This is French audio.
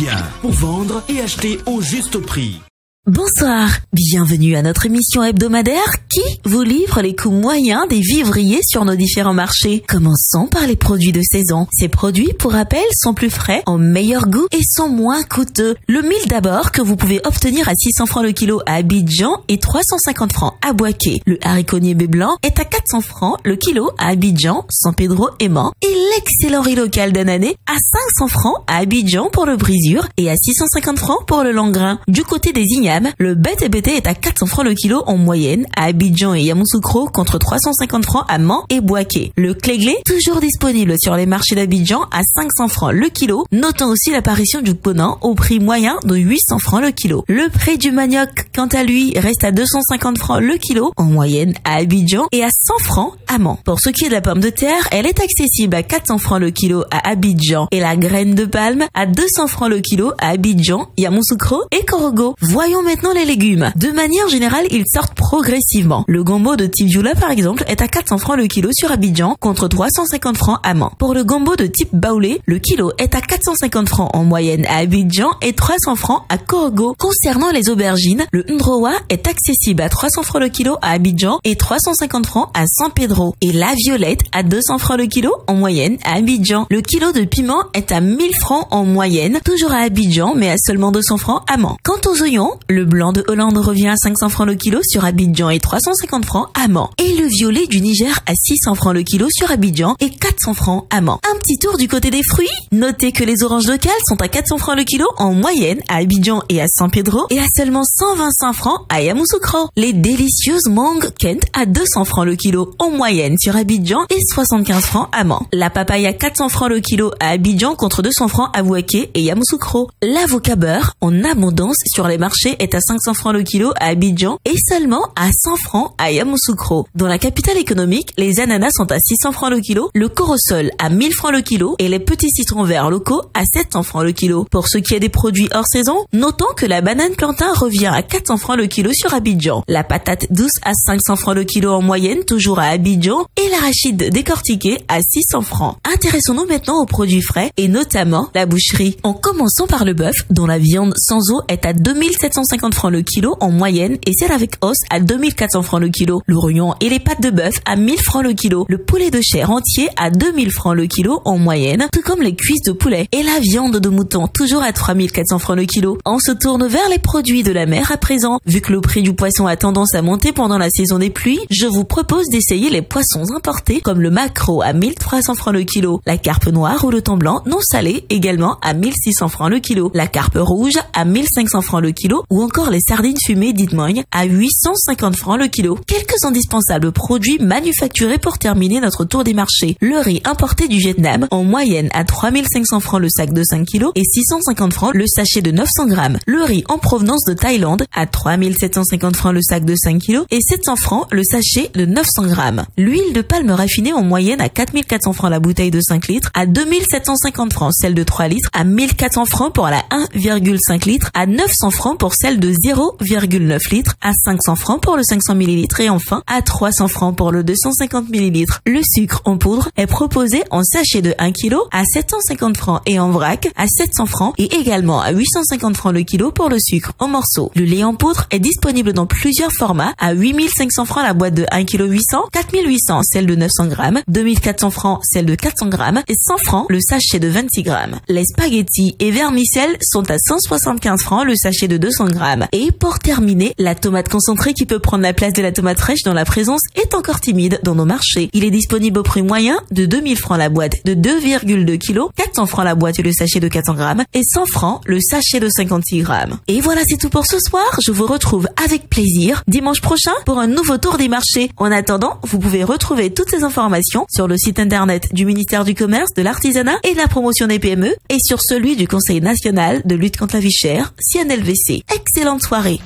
bien pour vendre et acheter au juste prix. Bonsoir, bienvenue à notre émission hebdomadaire qui vous livre les coûts moyens des vivriers sur nos différents marchés. Commençons par les produits de saison. Ces produits, pour rappel, sont plus frais, ont meilleur goût et sont moins coûteux. Le mil d'abord, que vous pouvez obtenir à 600 francs le kilo à Abidjan et 350 francs à Bouaké. Le haricot niébé blanc est à 400 francs le kilo à Abidjan, San Pedro et Mans. Et l'excellent riz local d'Anané à 500 francs à Abidjan pour le brisure et à 650 francs pour le long grain. Du côté des ignames, le BT est à 400 francs le kilo en moyenne à Abidjan et Yamoussoukro contre 350 francs à Mans et Bouaké. Le cléglé, toujours disponible sur les marchés d'Abidjan à 500 francs le kilo. Notons aussi l'apparition du ponant au prix moyen de 800 francs le kilo. Le prix du manioc, quant à lui, reste à 250 francs le kilo en moyenne à Abidjan et à 100 francs à Mans. Pour ce qui est de la pomme de terre, elle est accessible à 400 francs le kilo à Abidjan et la graine de palme à 200 francs le kilo à Abidjan, Yamoussoukro et Korogo. Voyons maintenant les légumes. De manière générale, ils sortent progressivement. Le gombo de type Viola, par exemple, est à 400 francs le kilo sur Abidjan contre 350 francs à Mans. Pour le gombo de type Baoulé, le kilo est à 450 francs en moyenne à Abidjan et 300 francs à Korogo. Concernant les aubergines, le ndrowa est accessible à 300 francs le kilo à Abidjan et 350 francs à San Pedro. Et la violette à 200 francs le kilo en moyenne à Abidjan. Le kilo de piment est à 1000 francs en moyenne, toujours à Abidjan, mais à seulement 200 francs à Mans. Quant aux oignons, le blanc de Hollande revient à 500 francs le kilo sur Abidjan et 350 francs à Mans. Et le violet du Niger à 600 francs le kilo sur Abidjan et 400 francs à Mans. Un petit tour du côté des fruits. Notez que les oranges locales sont à 400 francs le kilo en moyenne à Abidjan et à San Pedro et à seulement 125 francs à Yamoussoukro. Les délicieuses mangues Kent à 200 francs le kilo en moyenne sur Abidjan et 75 francs à Mans. La papaye à 400 francs le kilo à Abidjan contre 200 francs à Bouaké et Yamoussoukro. L'avocat beurre en abondance sur les marchés est à 500 francs le kilo à Abidjan et seulement à 100 francs à Yamoussoukro. Dans la capitale économique, les ananas sont à 600 francs le kilo, le corosol à 1000 francs le kilo et les petits citrons verts locaux à 700 francs le kilo. Pour ce qui est des produits hors saison, notons que la banane plantain revient à 400 francs le kilo sur Abidjan, la patate douce à 500 francs le kilo en moyenne, toujours à Abidjan, et l'arachide décortiqué à 600 francs. Intéressons-nous maintenant aux produits frais et notamment la boucherie. En commençant par le bœuf, dont la viande sans os est à 2750 francs le kilo en moyenne et celle avec os à 2400 francs le kilo. Le rognon et les pâtes de bœuf à 1000 francs le kilo. Le poulet de chair entier à 2000 francs le kilo en moyenne, tout comme les cuisses de poulet. Et la viande de mouton toujours à 3400 francs le kilo. On se tourne vers les produits de la mer à présent. Vu que le prix du poisson a tendance à monter pendant la saison des pluies, je vous propose d'essayer les poissons importés comme le maquereau à 1300 francs le kilo. La carpe noire ou le thon blanc non salé également à 1600 francs le kilo. La carpe rouge à 1500 francs le kilo ou encore les sardines fumées dites mogne à 850 francs le kilo. Quelques indispensables produits manufacturés pour terminer notre tour des marchés. Le riz importé du Vietnam en moyenne à 3500 francs le sac de 5 kg et 650 francs le sachet de 900 grammes. Le riz en provenance de Thaïlande à 3750 francs le sac de 5 kg et 700 francs le sachet de 900 grammes. L'huile de palme raffinée en moyenne à 4400 francs la bouteille de 5 litres, à 2750 francs celle de 3 litres, à 1400 francs pour la 1,5 litres, à 900 francs pour celle de 0,9 litres, à 500 francs pour le 500 ml et enfin à 300 francs pour le 250 ml. Le sucre en poudre est proposé en sachet de 1 kg à 750 francs et en vrac à 700 francs et également à 850 francs le kilo pour le sucre en morceaux. Le lait en poudre est disponible dans plusieurs formats à 8500 francs la boîte de 1 kg 800, 4800 celle de 900 grammes, 2400 francs celle de 400 grammes et 100 francs le sachet de 26 grammes. Les spaghettis et vermicelles sont à 175 francs le sachet de 200 grammes. Et pour terminer, la tomate concentrée qui peut prendre la place de la tomate fraîche dans la présence est encore timide dans nos marchés. Il est disponible au prix moyen de 2000 francs la boîte de 2,2 kg, 400 francs la boîte et le sachet de 400 grammes et 100 francs le sachet de 56 grammes. Et voilà, c'est tout pour ce soir. Je vous retrouve avec plaisir dimanche prochain pour un nouveau tour des marchés. En attendant, vous pouvez retrouver toutes ces informations sur le site internet du ministère du Commerce, de l'Artisanat et de la Promotion des PME et sur celui du Conseil national de lutte contre la vie chère, CNLVC. Excellente soirée.